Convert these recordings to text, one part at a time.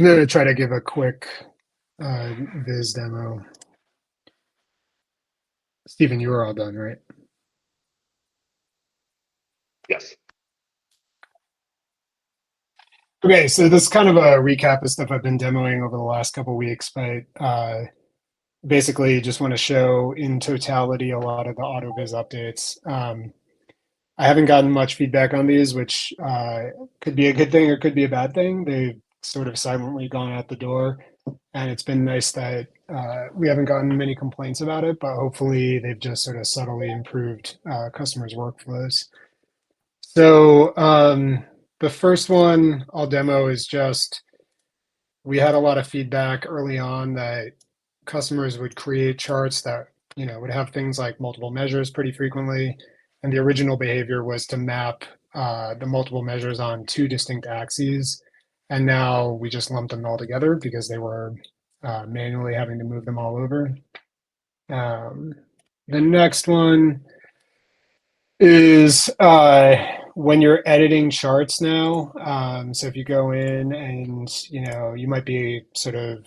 I'm going to try to give a quick Viz demo. Stephen, you were all done, right? Yes. Okay, so this is kind of a recap of stuff I've been demoing over the last couple weeks, but basically just want to show in totality a lot of the AutoViz updates. I haven't gotten much feedback on these, which could be a good thing or could be a bad thing. They've sort of silently gone out the door, and it's been nice that we haven't gotten many complaints about it, but hopefully they've just sort of subtly improved customers' workflows. So the first one I'll demo is just we had a lot of feedback early on that customers would create charts that would have things like multiple measures pretty frequently, and the original behavior was to map the multiple measures on two distinct axes, and now we just lumped them all together because they were manually having to move them all over. Um, the next one is when you're editing charts now. So if you go in and you might be sort of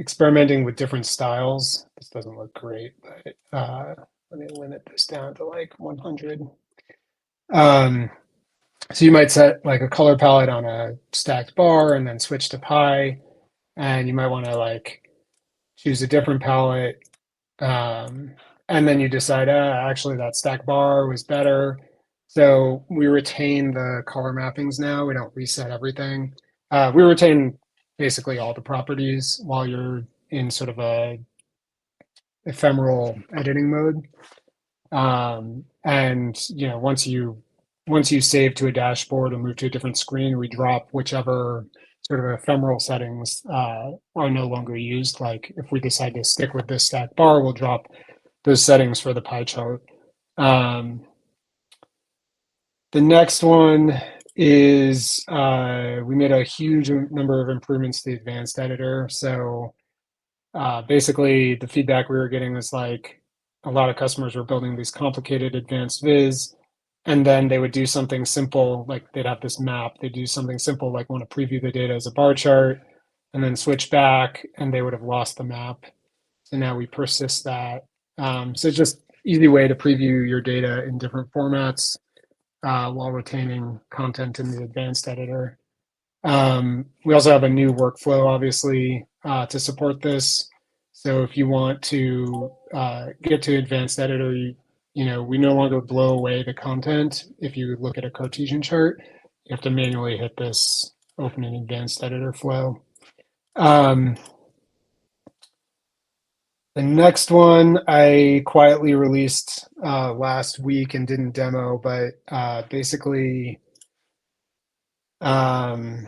experimenting with different styles. This doesn't look great, but let me limit this down to like 100. Um, so you might set like a color palette on a stacked bar and then switch to pie, and you might want to like choose a different palette. Um, and then you decide, actually, that stack bar was better. So we retain the color mappings now. We don't reset everything. We retain basically all the properties while you're in sort of a ephemeral editing mode. And once you save to a dashboard or move to a different screen, we drop whichever sort of ephemeral settings are no longer used. Like if we decide to stick with this stack bar, we'll drop those settings for the pie chart. Um, the next one is we made a huge number of improvements to the advanced editor. So basically, the feedback we were getting was like a lot of customers were building these complicated advanced viz, and then they would do something simple, like they'd have this map. They'd do something simple, like want to preview the data as a bar chart, and then switch back, and they would have lost the map. So now we persist that. So it's just easy way to preview your data in different formats while retaining content in the advanced editor. We also have a new workflow, obviously, to support this. So if you want to get to advanced editor, we no longer blow away the content. If you look at a Cartesian chart, you have to manually hit this open in advanced editor flow. The next one I quietly released last week and didn't demo, but basically, um,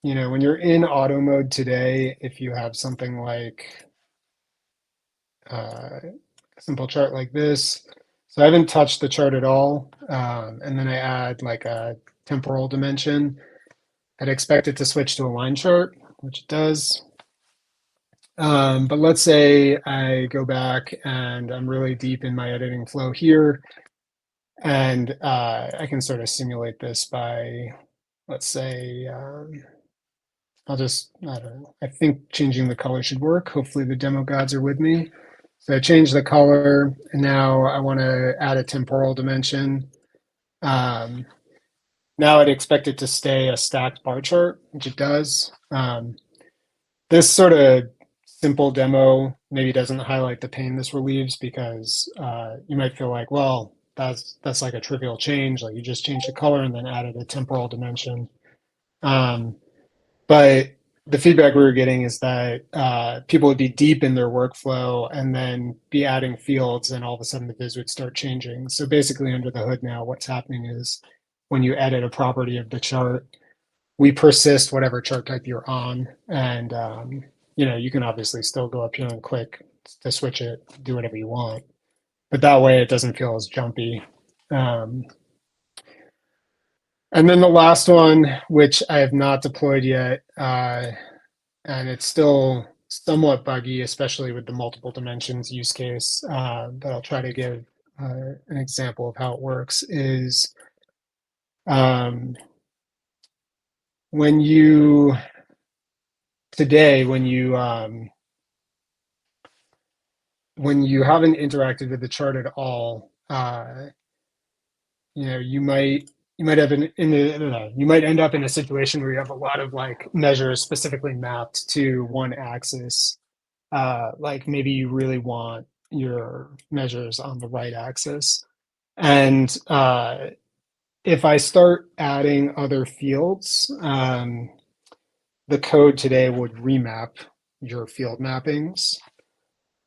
when you're in auto mode today, if you have something like a simple chart like this, so I haven't touched the chart at all, and then I add like a temporal dimension. I'd expect it to switch to a line chart, which it does. But let's say I go back and I'm really deep in my editing flow here, and I can sort of simulate this by, let's say, I don't know, I think changing the color should work. Hopefully the demo gods are with me. So I change the color, and now I want to add a temporal dimension. Um, Now I'd expect it to stay a stacked bar chart, which it does. This sort of simple demo maybe doesn't highlight the pain this relieves because you might feel like, well, that's like a trivial change. Like you just changed the color and then added a temporal dimension. Um, but the feedback we were getting is that people would be deep in their workflow and then be adding fields, and all of a sudden the viz would start changing. So basically, under the hood now, what's happening is when you edit a property of the chart, we persist whatever chart type you're on, and you can obviously still go up here and click to switch it, do whatever you want, but that way it doesn't feel as jumpy. Um, and then the last one, which I have not deployed yet, and it's still somewhat buggy, especially with the multiple dimensions use case, but I'll try to give an example of how it works, is um, when you today when you haven't interacted with the chart at all, you might have you might end up in a situation where you have a lot of like measures specifically mapped to one axis. Like maybe you really want your measures on the right axis. And if I start adding other fields, the code today would remap your field mappings.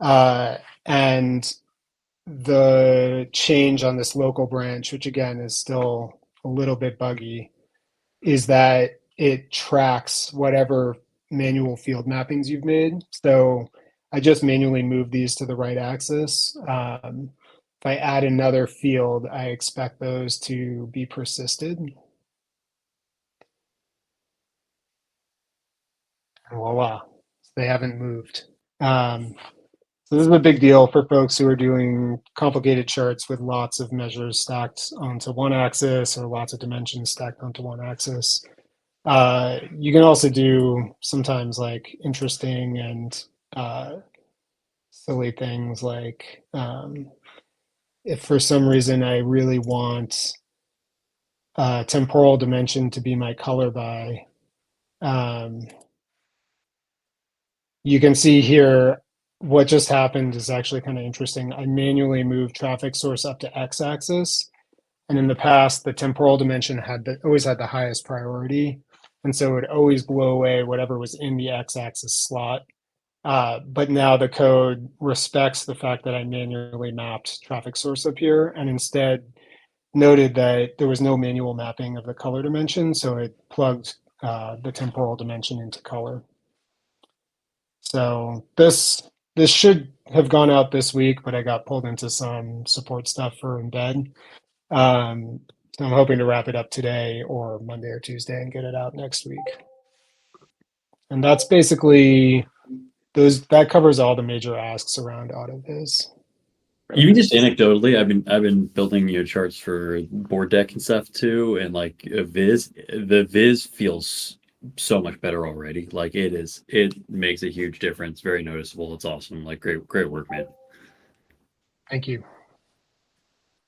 And the change on this local branch, which again is still a little bit buggy, is that it tracks whatever manual field mappings you've made. So I just manually move these to the right axis. If I add another field, I expect those to be persisted. And voila, they haven't moved. So this is a big deal for folks who are doing complicated charts with lots of measures stacked onto one axis or lots of dimensions stacked onto one axis. You can also do sometimes like interesting and silly things like if for some reason I really want temporal dimension to be my color by, um, you can see here what just happened is actually kind of interesting. I manually moved traffic source up to x-axis, and in the past, the temporal dimension always had the highest priority, and so it would always blow away whatever was in the x-axis slot. But now the code respects the fact that I manually mapped traffic source up here, and instead noted that there was no manual mapping of the color dimension, so it plugged the temporal dimension into color. So this should have gone out this week, but I got pulled into some support stuff for embed. So I'm hoping to wrap it up today or Monday or Tuesday and get it out next week. And that's basically that covers all the major asks around AutoViz. Even just anecdotally, I've been building charts for board deck and stuff too, and like the Viz feels so much better already. Like it makes a huge difference, very noticeable. It's awesome. Like great work, man. Thank you.